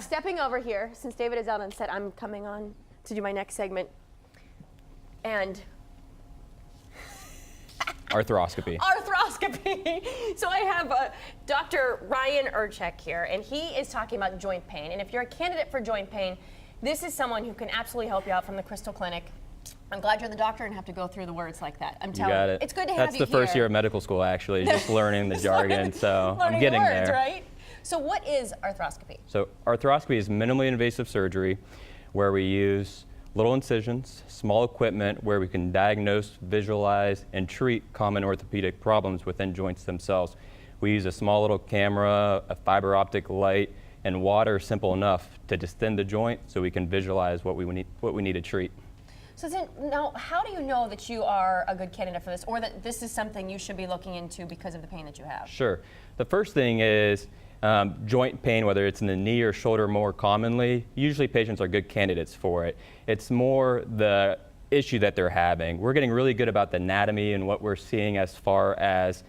Stepping over here, since David is out on set, I'm coming on to do my next segment. And Arthroscopy. Arthroscopy. So I have Dr. Ryan Urchek here, and he is talking about joint pain. And if you're a candidate for joint pain, this is someone who can absolutely help you out from the Crystal Clinic. I'm glad you're the doctor and have to go through the words like that. I'm telling you, it's good to have you here. That's the first year of medical school, actually, just learning the jargon. So I'm getting the words, there. Right? So what is arthroscopy? So arthroscopy is minimally invasive surgery where we use little incisions, small equipment where we can diagnose, visualize, and treat common orthopedic problems within joints themselves. We use a small little camera, a fiber optic light, and water simple enough to distend the joint so we can visualize what we need to treat. So then, now, how do you know that you are a good candidate for this, or that this is something you should be looking into because of the pain that you have? Sure. The first thing is joint pain, whether it's in the knee or shoulder more commonly, usually patients are good candidates for it. It's more the issue that they're having. We're getting really good about the anatomy and what we're seeing as far as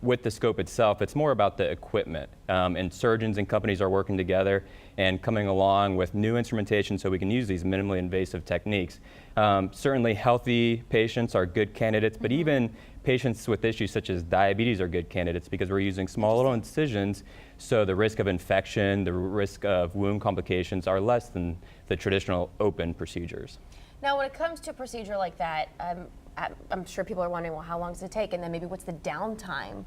with the scope itself. It's more about the equipment. And surgeons and companies are working together and coming along with new instrumentation so we can use these minimally invasive techniques. Certainly healthy patients are good candidates, but even patients with issues such as diabetes are good candidates because we're using small little incisions, so the risk of infection, the risk of wound complications are less than the traditional open procedures. Now, when it comes to a procedure like that, I'm sure people are wondering, well, how long does it take? And then maybe what's the downtime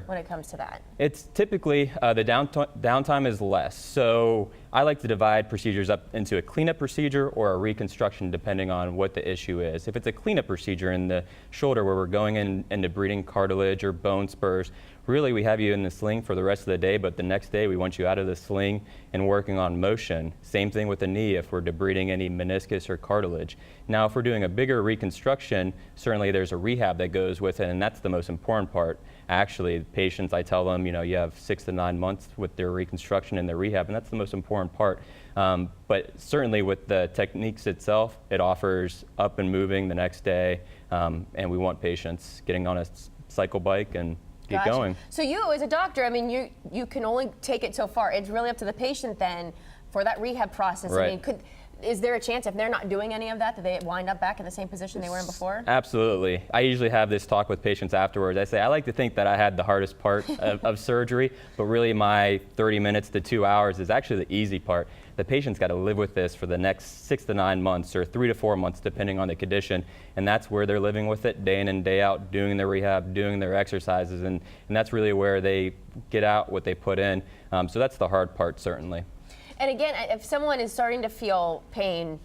when it comes to that? It's typically, the downtime is less. So I like to divide procedures up into a cleanup procedure or a reconstruction depending on what the issue is. If it's a cleanup procedure in the shoulder where we're going in and debriding cartilage or bone spurs, really we have you in the sling for the rest of the day, but the next day we want you out of the sling and working on motion. Same thing with the knee if we're debriding any meniscus or cartilage. Now if we're doing a bigger reconstruction, certainly there's a rehab that goes with it, and that's the most important part. Actually, patients, I tell them, you have 6 to 9 months with their reconstruction and their rehab, and that's the most important part. But certainly with the techniques itself, it offers up and moving the next day, and we want patients getting on a cycle bike and keep going. So you, as a doctor, I mean, you can only take it so far. It's really up to the patient then for that rehab process. Right. I mean, is there a chance if they're not doing any of that they wind up back in the same position they were in before? Absolutely. I usually have this talk with patients afterwards. I say, I like to think that I had the hardest part of surgery, but really my 30 minutes to 2 hours is actually the easy part. The patient's got to live with this for the next 6 to 9 months or 3 to 4 months, depending on the condition. And that's where they're living with it day in and day out, doing their rehab, doing their exercises. And that's really where they get out what they put in. So that's the hard part, certainly. And again, if someone is starting to feel pain,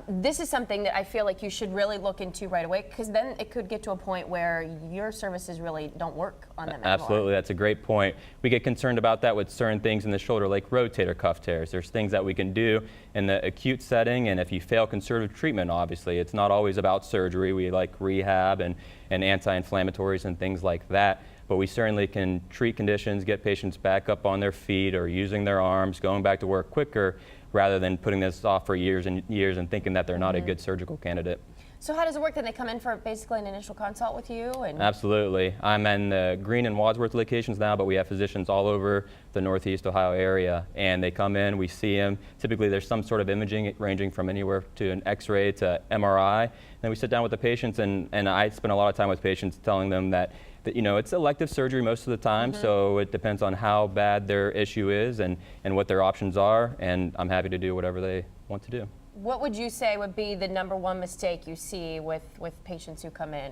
this is something that I feel like you should really look into right away, because then it could get to a point where your services really don't work on them anymore. Absolutely, that's a great point. We get concerned about that with certain things in the shoulder, like rotator cuff tears. There's things that we can do in the acute setting, and if you fail conservative treatment, obviously, it's not always about surgery. We like rehab and anti-inflammatories and things like that. But we certainly can treat conditions, get patients back up on their feet or using their arms, going back to work quicker, rather than putting this off for years and years and thinking that they're not a good surgical candidate. So how does it work? Then they come in for basically an initial consult with you? Absolutely. I'm in the Greene and Wadsworth locations now, but we have physicians all over the Northeast Ohio area, and they come in, we see them. Typically there's some sort of imaging ranging from anywhere to an X-ray to MRI. Then we sit down with the patients, and I spend a lot of time with patients telling them that it's elective surgery most of the time, so it depends on how bad their issue is and what their options are, and I'm happy to do whatever they want to do. What would you say would be the #1 mistake you see with patients who come in?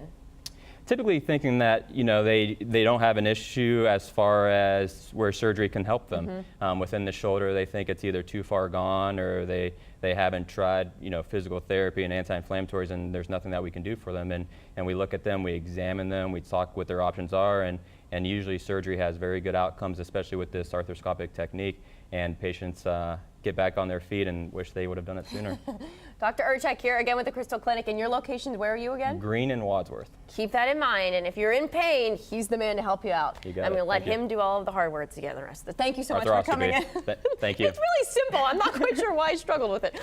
Typically thinking that they don't have an issue as far as where surgery can help them. Within the shoulder, they think it's either too far gone or they haven't tried physical therapy and anti-inflammatories, and there's nothing that we can do for them. And we look at them, we examine them, we talk what their options are, and usually surgery has very good outcomes, especially with this arthroscopic technique, and patients get back on their feet and wish they would have done it sooner. Dr. Urchek here again with the Crystal Clinic, and your location, where are you again? Greene and Wadsworth. Keep that in mind, and if you're in pain, he's the man to help you out. You got I'm going to let Thank him you. do all of the hard words again, the rest of it. Thank you so much for coming in. Thank you. It's really simple. I'm not quite sure why I struggled with it.